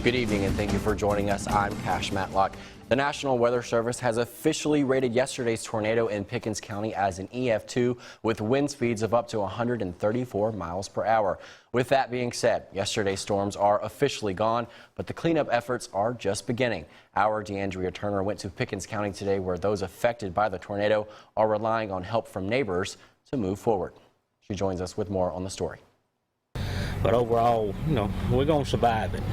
Good evening and thank you for joining us. I'm Cash Matlock. The National Weather Service has officially rated yesterday's tornado in Pickens County as an EF2 with wind speeds of up to 134 miles per hour. With that being said, yesterday's storms are officially gone, but the cleanup efforts are just beginning. Our DeAndrea Turner went to Pickens County today where those affected by the tornado are relying on help from neighbors to move forward. She joins us with more on the story. But overall, we're going to survive it.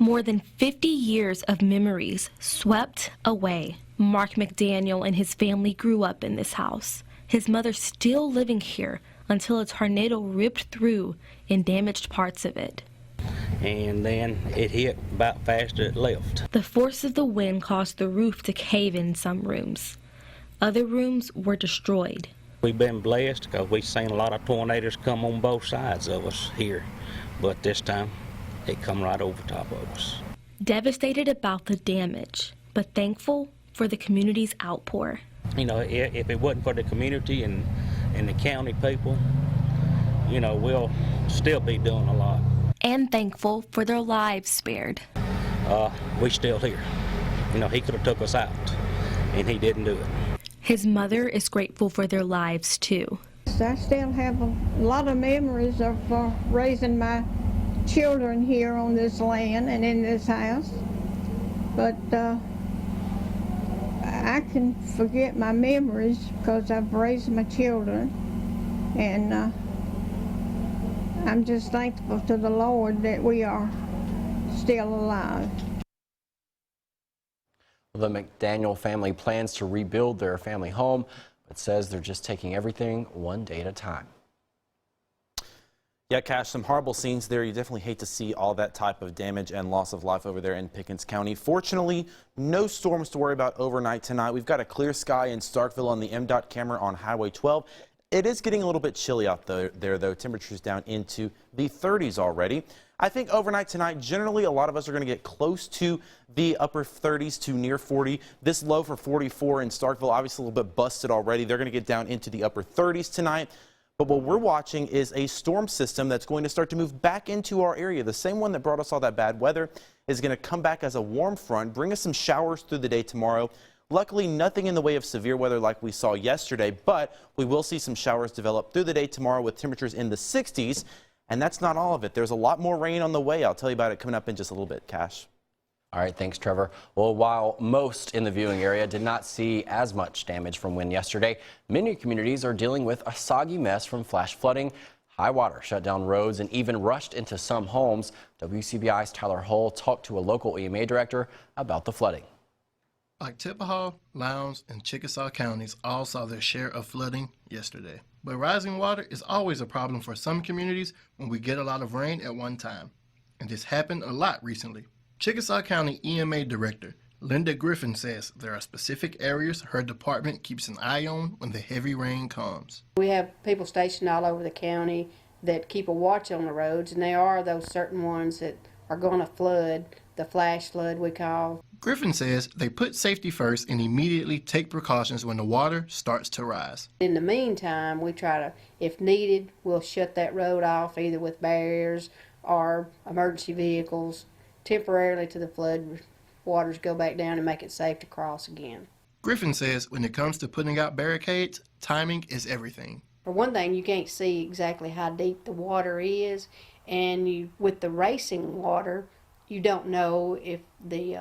More than 50 years of memories swept away. Mark McDaniel and his family grew up in this house. His mother still living here until a tornado ripped through and damaged parts of it. And then it hit about fast as it left. The force of the wind caused the roof to cave in some rooms. Other rooms were destroyed. We've been blessed because we've seen a lot of tornadoes come on both sides of us here. But this time, they come right over top of us. Devastated about the damage, but thankful for the community's outpour. If it wasn't for the community and the county people, we'll still be doing a lot. And thankful for their lives spared. We're still here. He could have took us out, and he didn't do it. His mother is grateful for their lives, too. I still have a lot of memories of raising my children here on this land and in this house, but I can forget my memories because I've raised my children, and I'm just thankful to the Lord that we are still alive. The McDaniel family plans to rebuild their family home, but says they're just taking everything one day at a time. Yeah, Cash, some horrible scenes there. You definitely hate to see all that type of damage and loss of life over there in Pickens County. Fortunately, no storms to worry about overnight tonight. We've got a clear sky in Starkville on the MDOT camera on Highway 12. It is getting a little bit chilly out there, though. Temperatures down into the 30s already. I think overnight tonight, generally, a lot of us are going to get close to the upper 30s to near 40. This low for 44 in Starkville, obviously a little bit busted already. They're going to get down into the upper 30s tonight. But what we're watching is a storm system that's going to start to move back into our area. The same one that brought us all that bad weather is going to come back as a warm front, bring us some showers through the day tomorrow. Luckily, nothing in the way of severe weather like we saw yesterday, but we will see some showers develop through the day tomorrow with temperatures in the 60s. And that's not all of it. There's a lot more rain on the way. I'll tell you about it coming up in just a little bit. Cash. All right, thanks, Trevor. Well, while most in the viewing area did not see as much damage from wind yesterday, many communities are dealing with a soggy mess from flash flooding. High water shut down roads and even rushed into some homes. WCBI's Tyler Hull talked to a local EMA director about the flooding. Like Tippahall, Lowndes, and Chickasaw counties all saw their share of flooding yesterday. But rising water is always a problem for some communities when we get a lot of rain at one time. And this happened a lot recently. Chickasaw County EMA Director Linda Griffin says there are specific areas her department keeps an eye on when the heavy rain comes. We have people stationed all over the county that keep a watch on the roads, and there are those certain ones that are going to flood, the flash flood we call. Griffin says they put safety first and immediately take precautions when the water starts to rise. In the meantime, we try to, if needed, we'll shut that road off either with barriers or emergency vehicles temporarily till the flood waters go back down and make it safe to cross again. Griffin says when it comes to putting out barricades, timing is everything. For one thing, you can't see exactly how deep the water is, and with the racing water, you don't know if the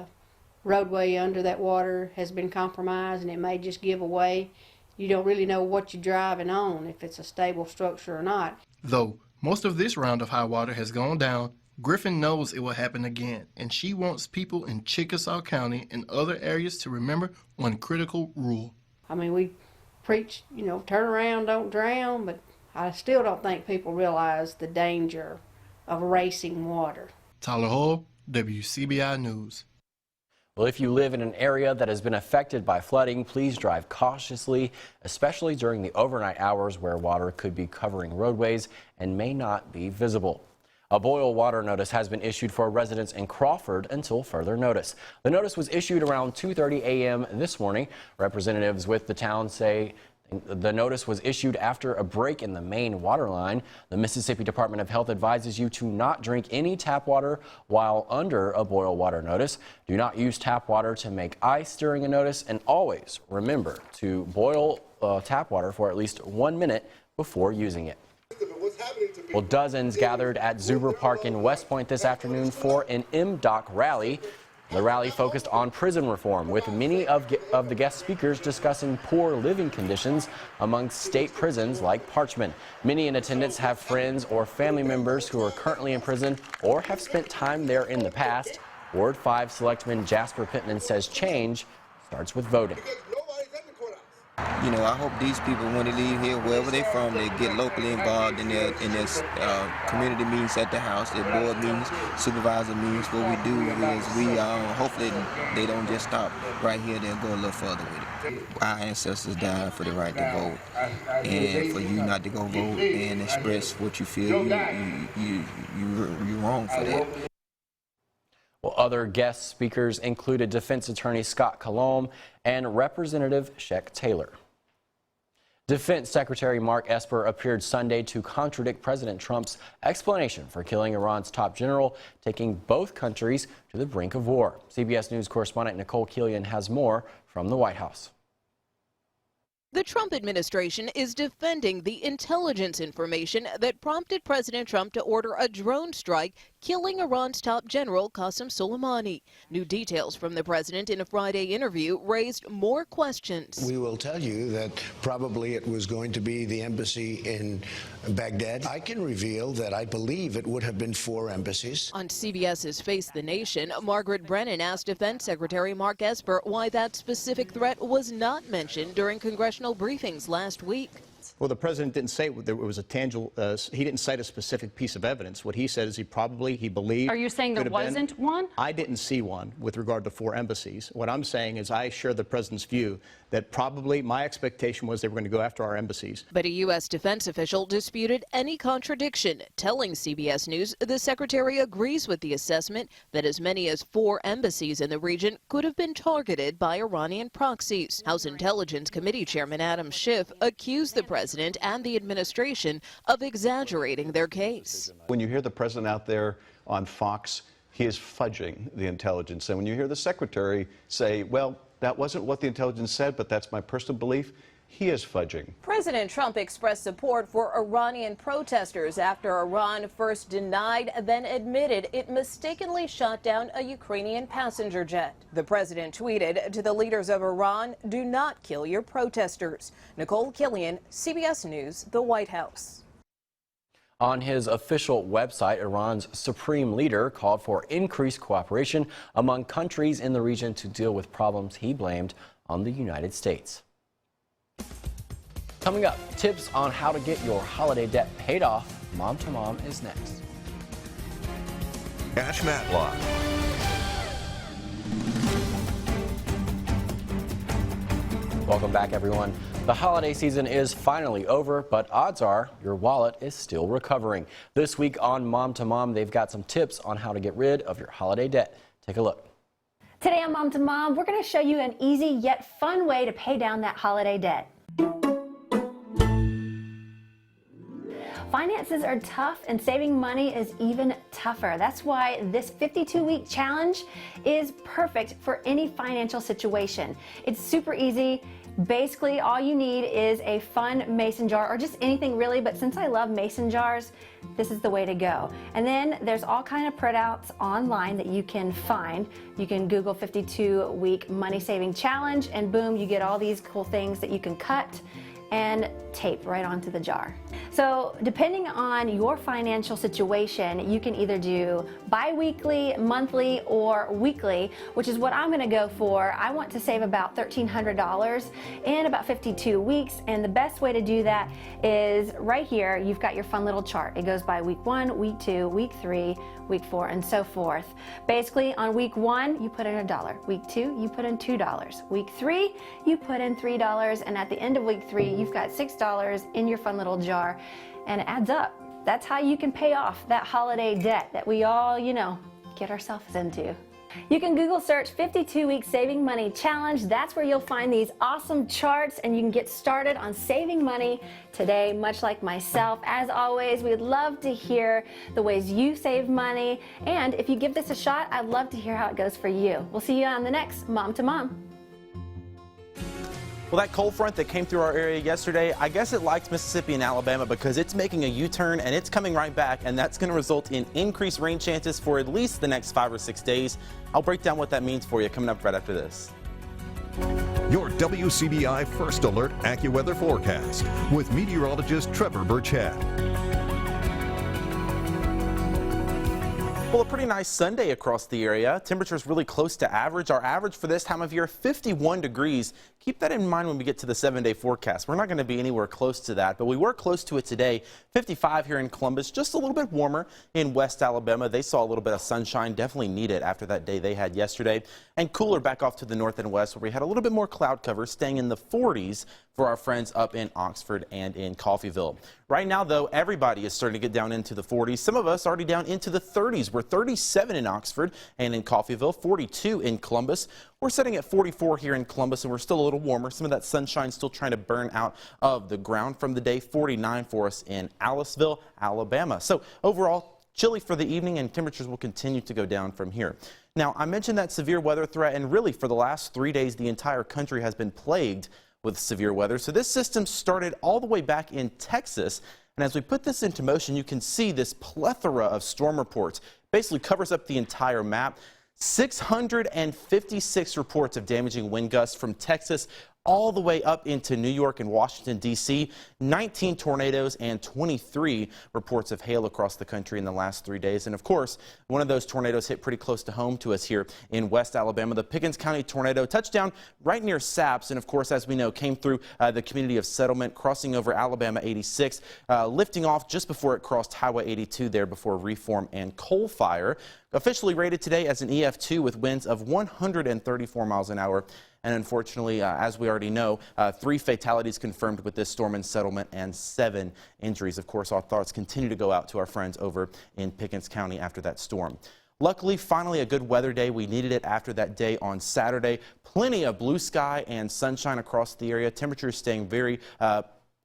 roadway under that water has been compromised and it may just give away. You don't really know what you're driving on, if it's a stable structure or not. Though most of this round of high water has gone down, Griffin knows it will happen again, and she wants people in Chickasaw County and other areas to remember one critical rule. I mean, we preach, turn around, don't drown, but I still don't think people realize the danger of racing water. Tyler Hull, WCBI News. Well, if you live in an area that has been affected by flooding, please drive cautiously, especially during the overnight hours where water could be covering roadways and may not be visible. A boil water notice has been issued for residents in Crawford until further notice. The notice was issued around 2:30 a.m. this morning. Representatives with the town say The notice was issued after a break in the main water line. The Mississippi Department of Health advises you to not drink any tap water while under a boil water notice. Do not use tap water to make ice during a notice, and always remember to boil tap water for at least 1 minute before using it. Well, dozens gathered at Zuber Park in West Point this afternoon for an MDOC rally. The rally focused on prison reform, with many of the guest speakers discussing poor living conditions among state prisons like Parchman. Many in attendance have friends or family members who are currently in prison or have spent time there in the past. Ward 5 Selectman Jasper Pittman says change starts with voting. You know, I hope these people, when they leave here, wherever they're from, they get locally involved in their community meetings at the house, their board meetings, supervisor meetings. What we do is hopefully they don't just stop right here, they'll go a little further with it. Our ancestors died for the right to vote, and for you not to go vote and express what you feel, you're wrong for that. Well, other guest speakers included Defense Attorney Scott Colomb and Representative Sheck Taylor. Defense Secretary Mark Esper appeared Sunday to contradict President Trump's explanation for killing Iran's top general, taking both countries to the brink of war. CBS News correspondent Nicole Killian has more from the White House. The Trump administration is defending the intelligence information that prompted President Trump to order a drone strike, killing Iran's top general, Qasem Soleimani. New details from the president in a Friday interview raised more questions. We will tell you that probably it was going to be the embassy in Baghdad. I can reveal that I believe it would have been 4 embassies. On CBS's Face the Nation, Margaret Brennan asked Defense Secretary Mark Esper why that specific threat was not mentioned during congressional briefings last week. Well, the president didn't say there was a tangible, he didn't cite a specific piece of evidence. What he said is he believed. Are you saying there wasn't one? I didn't see one with regard to 4 embassies. What I'm saying is I share the president's view that probably my expectation was they were going to go after our embassies. But a U.S. defense official disputed any contradiction, telling CBS News the secretary agrees with the assessment that as many as 4 embassies in the region could have been targeted by Iranian proxies. House Intelligence Committee Chairman Adam Schiff accused the president and the administration of exaggerating their case. When you hear the president out there on Fox, he is fudging the intelligence. And when you hear the secretary say, well, that wasn't what the intelligence said, but that's my personal belief, he is fudging. President Trump expressed support for Iranian protesters after Iran first denied, then admitted it mistakenly shot down a Ukrainian passenger jet. The president tweeted to the leaders of Iran, "Do not kill your protesters." Nicole Killian, CBS News, the White House. On his official website, Iran's supreme leader called for increased cooperation among countries in the region to deal with problems he blamed on the United States. Coming up, tips on how to get your holiday debt paid off. Mom to Mom is next. Cash Matlock. Welcome back, everyone. The holiday season is finally over, but odds are your wallet is still recovering. This week on Mom to Mom, they've got some tips on how to get rid of your holiday debt. Take a look. Today on Mom to Mom, we're going to show you an easy yet fun way to pay down that holiday debt. Finances are tough and saving money is even tougher. That's why this 52-week challenge is perfect for any financial situation. It's super easy. Basically, all you need is a fun mason jar or just anything really, but since I love mason jars, this is the way to go. And then there's all kind of printouts online that you can find. You can Google 52-week money saving challenge and boom, you get all these cool things that you can cut and tape right onto the jar. So depending on your financial situation, you can either do bi-weekly, monthly, or weekly, which is what I'm gonna go for. I want to save about $1,300 in about 52 weeks, and the best way to do that is right here. You've got your fun little chart. It goes by week 1, week 2, week 3, week 4, and so forth. Basically, on week 1, you put in $1. Week 2, you put in $2. Week 3, you put in $3, and at the end of week 3, you've got $6 in your fun little jar, and it adds up. That's how you can pay off that holiday debt that we all, get ourselves into. You can Google search 52-week saving money challenge. That's where you'll find these awesome charts and you can get started on saving money today, much like myself. As always, we'd love to hear the ways you save money. And if you give this a shot, I'd love to hear how it goes for you. We'll see you on the next Mom to Mom. Well, that cold front that came through our area yesterday, I guess it likes Mississippi and Alabama because it's making a U-turn and it's coming right back, and that's going to result in increased rain chances for at least the next 5 or 6 days. I'll break down what that means for you coming up right after this. Your WCBI First Alert AccuWeather forecast with meteorologist Trevor Burchett. Well, a pretty nice Sunday across the area. Temperatures really close to average. Our average for this time of year, 51 degrees. Keep that in mind when we get to the 7-day forecast. We're not going to be anywhere close to that, but we were close to it today. 55 here in Columbus, just a little bit warmer in West Alabama. They saw a little bit of sunshine, definitely needed after that day they had yesterday. And cooler back off to the north and west where we had a little bit more cloud cover, staying in the 40s for our friends up in Oxford and in Coffeyville. Right now, though, everybody is starting to get down into the 40s. Some of us already down into the 30s. We're 37 in Oxford and in Coffeyville, 42 in Columbus. We're sitting at 44 here in Columbus, and we're still a little warmer. Some of that sunshine still trying to burn out of the ground from the day. 49 for us in Aliceville, Alabama. So overall, chilly for the evening, and temperatures will continue to go down from here. Now, I mentioned that severe weather threat, and really for the last 3 days, the entire country has been plagued with severe weather. So this system started all the way back in Texas. And as we put this into motion, you can see this plethora of storm reports basically covers up the entire map. 656 reports of damaging wind gusts from Texas all the way up into New York and Washington, D.C., 19 tornadoes and 23 reports of hail across the country in the last 3 days. And of course, one of those tornadoes hit pretty close to home to us here in West Alabama. The Pickens County tornado touched down right near Saps, and of course, as we know, came through the community of Settlement, crossing over Alabama 86, lifting off just before it crossed Highway 82 there before Reform and Coal Fire. Officially rated today as an EF2 with winds of 134 miles an hour. And unfortunately, as we already know, 3 fatalities confirmed with this storm in Settlement and 7 injuries. Of course, our thoughts continue to go out to our friends over in Pickens County after that storm. Luckily, finally a good weather day. We needed it after that day on Saturday. Plenty of blue sky and sunshine across the area. Temperatures staying very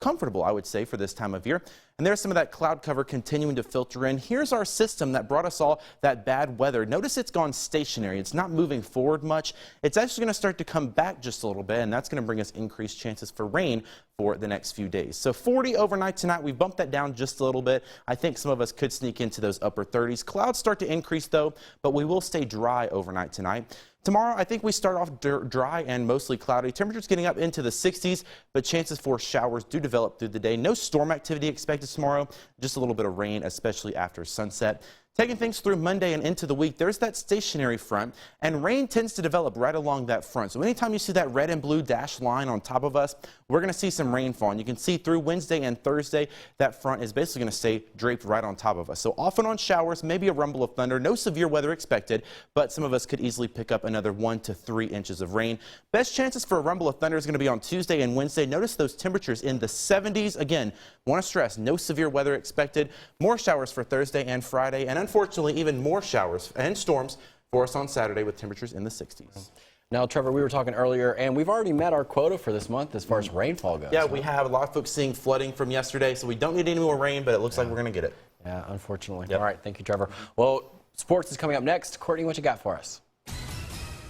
comfortable, I would say, for this time of year. And there's some of that cloud cover continuing to filter in. Here's our system that brought us all that bad weather. Notice it's gone stationary. It's not moving forward much. It's actually going to start to come back just a little bit, and that's going to bring us increased chances for rain for the next few days. So 40 overnight tonight. We bumped that down just a little bit. I think some of us could sneak into those upper 30s. Clouds start to increase, though, but we will stay dry overnight tonight. Tomorrow, I think we start off dry and mostly cloudy. Temperatures getting up into the 60s, but chances for showers do develop through the day. No storm activity expected tomorrow, just a little bit of rain, especially after sunset. Taking things through Monday and into the week, there's that stationary front, and rain tends to develop right along that front. So anytime you see that red and blue dashed line on top of us, we're going to see some rainfall. And you can see through Wednesday and Thursday, that front is basically going to stay draped right on top of us. So off and on showers, maybe a rumble of thunder, no severe weather expected, but some of us could easily pick up another 1 to 3 inches of rain. Best chances for a rumble of thunder is going to be on Tuesday and Wednesday. Notice those temperatures in the 70s. Again, want to stress, no severe weather expected. More showers for Thursday and Friday, and unfortunately, even more showers and storms for us on Saturday with temperatures in the 60s. Now, Trevor, we were talking earlier, and we've already met our quota for this month as far as rainfall goes. Yeah, we have a lot of folks seeing flooding from yesterday, so we don't need any more rain, but it looks like we're going to get it. Yeah, unfortunately. Yep. All right, thank you, Trevor. Well, sports is coming up next. Courtney, what you got for us?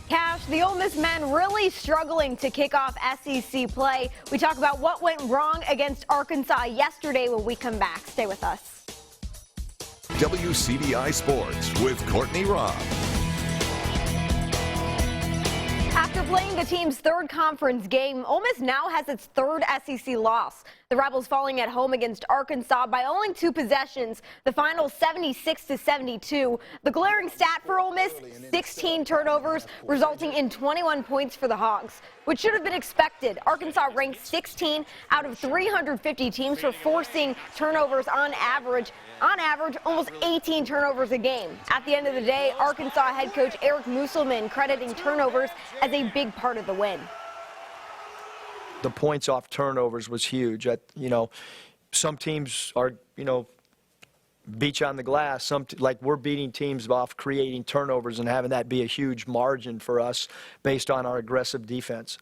Cash, the Ole Miss men really struggling to kick off SEC play. We talk about what went wrong against Arkansas yesterday when we come back. Stay with us. WCBI Sports with Courtney Robb. After playing the team's third conference game, Ole Miss now has its third SEC loss. The Rebels falling at home against Arkansas by only 2 possessions, the final 76-72. The glaring stat for Ole Miss, 16 turnovers, resulting in 21 points for the Hogs, which should have been expected. Arkansas ranked 16 out of 350 teams for forcing turnovers on average, almost 18 turnovers a game. At the end of the day, Arkansas head coach Eric Musselman crediting turnovers as a big part of the win. The points off turnovers was huge. Some teams are, beat you on the glass. Like we're beating teams off creating turnovers and having that be a huge margin for us based on our aggressive defense.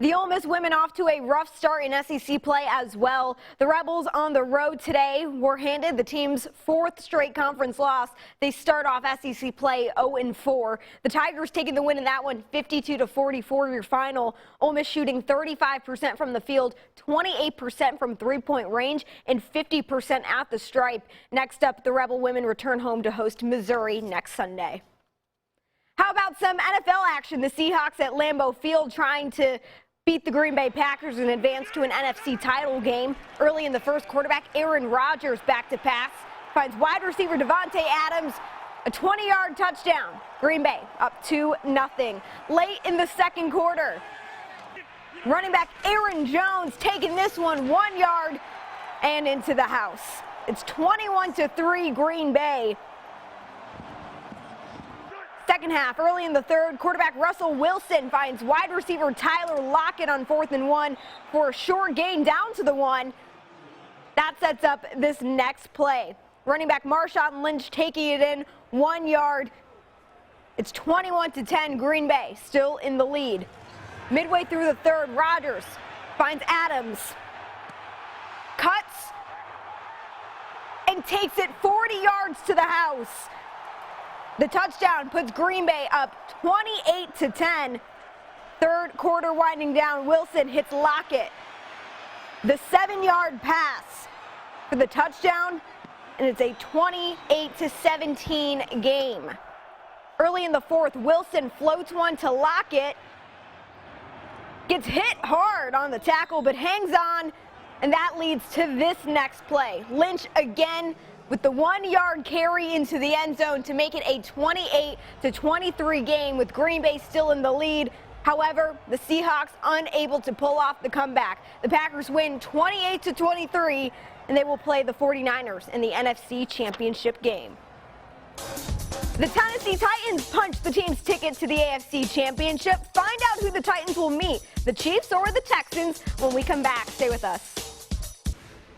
The Ole Miss women off to a rough start in SEC play as well. The Rebels on the road today were handed the team's 4th straight conference loss. They start off SEC play 0-4. The Tigers taking the win in that one, 52-44 your final. Ole Miss shooting 35% from the field, 28% from three-point range, and 50% at the stripe. Next up, the Rebel women return home to host Missouri next Sunday. How about some NFL action? The Seahawks at Lambeau Field trying to beat the Green Bay Packers and advance to an NFC title game. Early in the first, quarterback Aaron Rodgers back to pass, finds wide receiver Devontae Adams, a 20-yard touchdown. Green Bay up 2-0. Late in the second quarter, running back Aaron Jones taking this one 1 yard and into the house. It's 21-3 Green Bay. Second half, early in the third, quarterback Russell Wilson finds wide receiver Tyler Lockett on 4th and 1 for a short gain down to the 1. That sets up this next play. Running back Marshawn Lynch taking it in 1 yard. It's 21-10 Green Bay, still in the lead. Midway through the third, Rodgers finds Adams, cuts, and takes it 40 yards to the house. The touchdown puts Green Bay up 28-10. Third quarter winding down, Wilson hits Lockett. The 7-yard pass for the touchdown, and it's a 28-17 game. Early in the fourth, Wilson floats one to Lockett. Gets hit hard on the tackle, but hangs on, and that leads to this next play. Lynch again with the 1 yard carry into the end zone to make it a 28-23 game with Green Bay still in the lead. However, the Seahawks unable to pull off the comeback. The Packers win 28-23, and they will play the 49ers in the NFC Championship game. The Tennessee Titans punched the team's ticket to the AFC Championship. Find out who the Titans will meet, the Chiefs or the Texans, when we come back. Stay with us.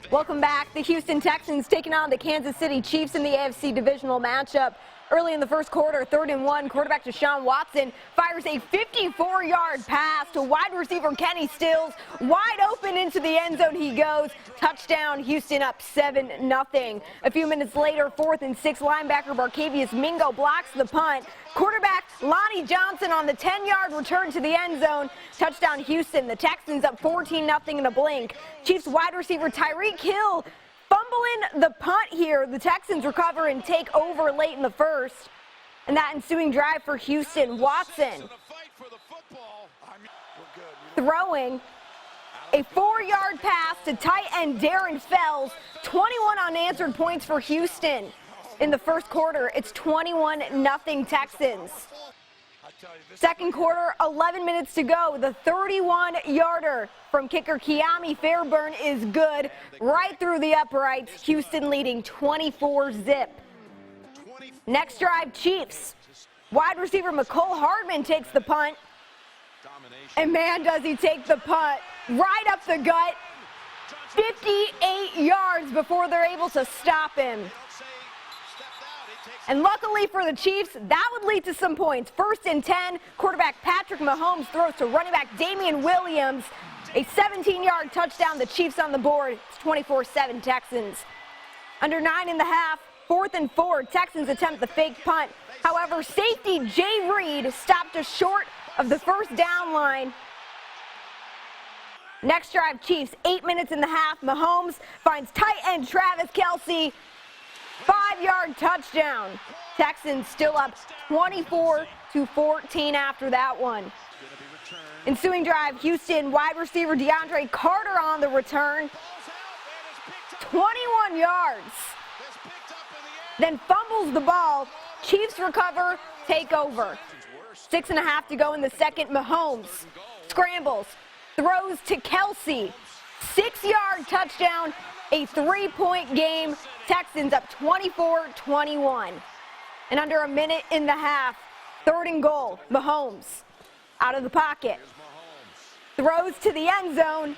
Welcome back. The Houston Texans taking on the Kansas City Chiefs in the AFC divisional matchup. Early in the first quarter, 3rd and 1, quarterback Deshaun Watson fires a 54-yard pass to wide receiver Kenny Stills. Wide open into the end zone he goes. Touchdown, Houston up 7-0. A few minutes later, 4th and 6, linebacker Barkevius Mingo blocks the punt. Quarterback Lonnie Johnson on the 10-yard return to the end zone. Touchdown, Houston. The Texans up 14-0 in a blink. Chiefs wide receiver Tyreek Hill fumbling the punt here. The Texans recover and take over late in the first. And that ensuing drive for Houston, Watson throwing a 4-yard pass to tight end Darren Fells. 21 unanswered points for Houston. In the first quarter, it's 21-0 Texans. Second quarter, 11 minutes to go. The 31-yarder from kicker Kiami Fairburn is good. Right through the uprights. Houston leading 24-0. Next drive, Chiefs. Wide receiver McCole Hardman takes the punt. And man, does he take the punt right up the gut. 58 yards before they're able to stop him. And luckily for the Chiefs, that would lead to some points. 1st and 10, quarterback Patrick Mahomes throws to running back Damian Williams. A 17-yard touchdown, the Chiefs on the board. It's 24-7 Texans. Under 9 1/2, 4th and 4, Texans attempt the fake punt. However, safety Jay Reed stopped just short of the first down line. Next drive, Chiefs, 8 minutes in the half. Mahomes finds tight end Travis Kelce. 5-yard touchdown. Texans still up 24-14 after that one. Ensuing drive, Houston wide receiver DeAndre Carter on the return. 21 yards. Then fumbles the ball. Chiefs recover, take over. 6.5 to go in the second. Mahomes scrambles, throws to Kelce. 6-yard touchdown. A 3-point game. Texans up 24-21. And under a minute in the half, 3rd and goal. Mahomes out of the pocket. Throws to the end zone.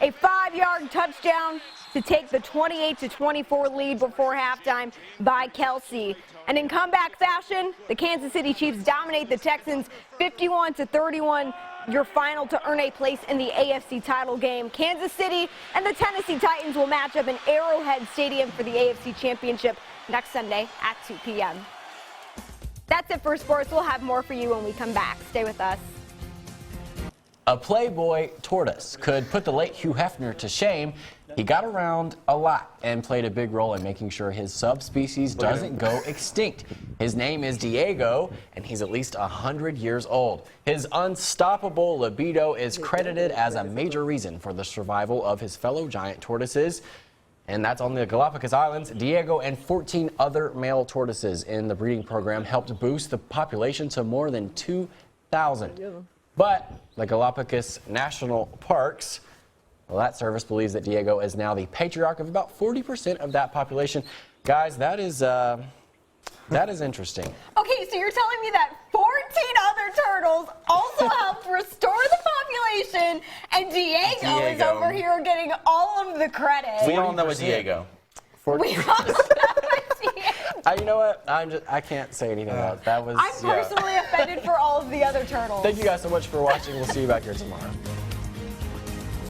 A 5-yard touchdown to take the 28-24 lead before halftime by Kelsey. And in comeback fashion, the Kansas City Chiefs dominate the Texans 51-31. Your final to earn a place in the AFC title game. Kansas City and the Tennessee Titans will match up in Arrowhead Stadium for the AFC Championship next Sunday at 2 p.m. That's it for sports. We'll have more for you when we come back. Stay with us. A Playboy tortoise could put the late Hugh Hefner to shame. He got around a lot and played a big role in making sure his subspecies doesn't go extinct. His name is Diego, and he's at least 100 years old. His unstoppable libido is credited as a major reason for the survival of his fellow giant tortoises. And that's on the Galapagos Islands. Diego and 14 other male tortoises in the breeding program helped boost the population to more than 2,000. But the Galapagos National Parks, well, that service believes that Diego is now the patriarch of about 40% of that population. Guys, that is interesting. Okay, so you're telling me that 14 other turtles also helped restore the population, and Diego is over here getting all of the credit. We all know it's Diego. We all know it's Diego. You know what? I can't say anything about it. That was. I'm personally offended for all of the other turtles. Thank you guys so much for watching. We'll see you back here tomorrow.